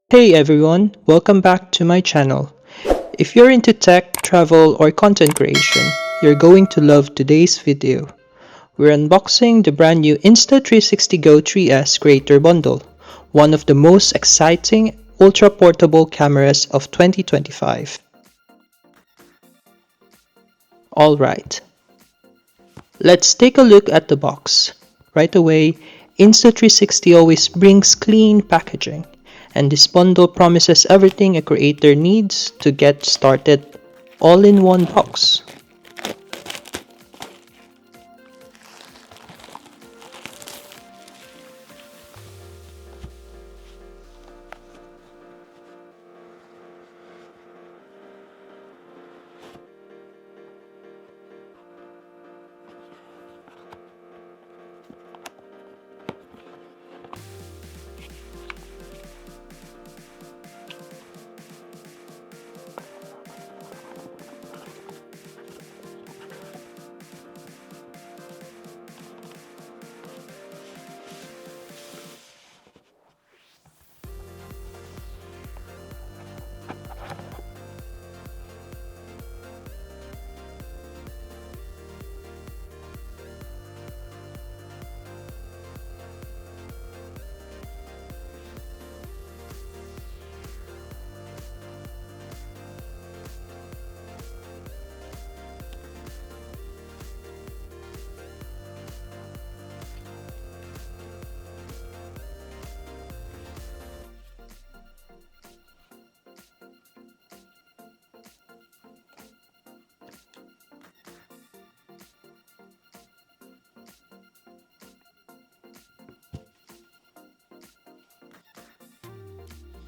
Hey everyone, welcome back to my channel. If you're into tech, travel, or content creation, you're going to love today's video. We're unboxing the brand new Insta360 GO 3S Creator Bundle, one of the most exciting ultra-portable cameras of 2025. Alright, let's take a look at the box. Right away, Insta360 always brings clean packaging, and this bundle promises everything a creator needs to get started all in one box.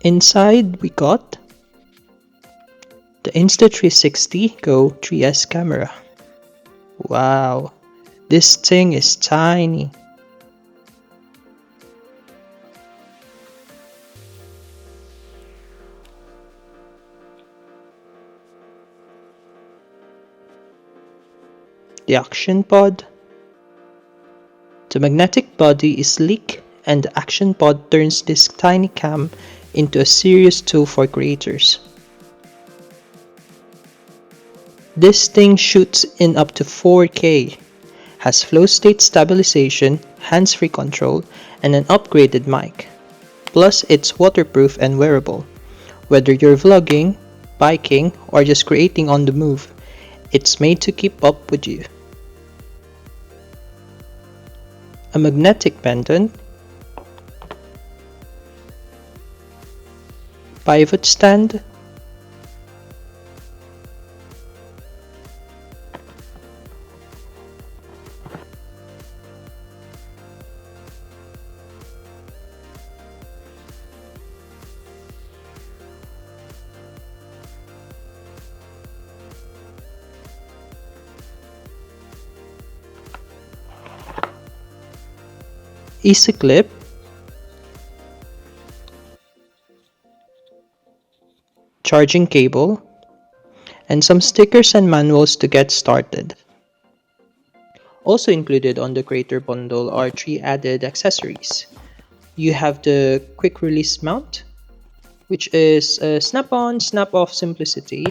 Inside we got the Insta360 GO 3S camera. Wow, this thing is tiny. The action pod. The magnetic body is sleek, and the action pod turns this tiny cam into a serious tool for creators. This thing shoots in up to 4K, has flow state stabilization, hands-free control, and an upgraded mic. Plus, it's waterproof and wearable. Whether you're vlogging, biking, or just creating on the move, it's made to keep up with you. A magnetic pendant, pivot stand, easy clip, charging cable, and some stickers and manuals to get started. Also included on the Creator Bundle are 3 added accessories. You have the quick release mount, which is a snap-on, snap-off simplicity.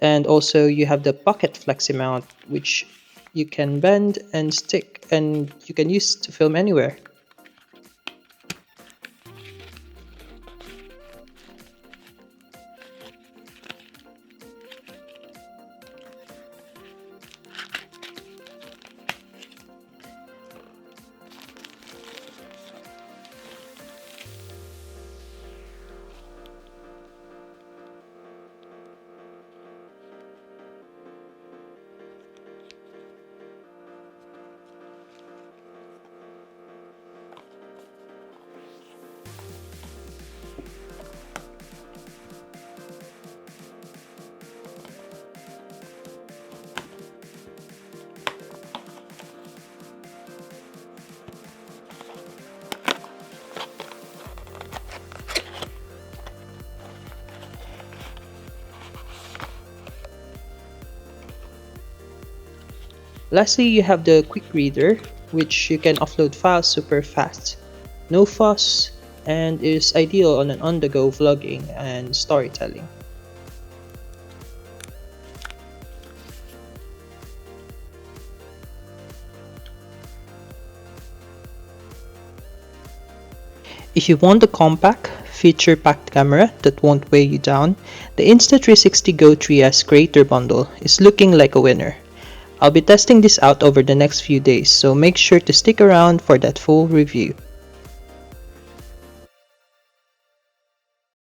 And also you have the pocket flexi mount, which you can bend and stick and you can use to film anywhere. Lastly, you have the quick reader, which you can offload files super fast. No fuss, and is ideal on an on-the-go vlogging and storytelling. If you want a compact, feature-packed camera that won't weigh you down, the Insta360 GO 3S Creator Bundle is looking like a winner. I'll be testing this out over the next few days, so make sure to stick around for that full review.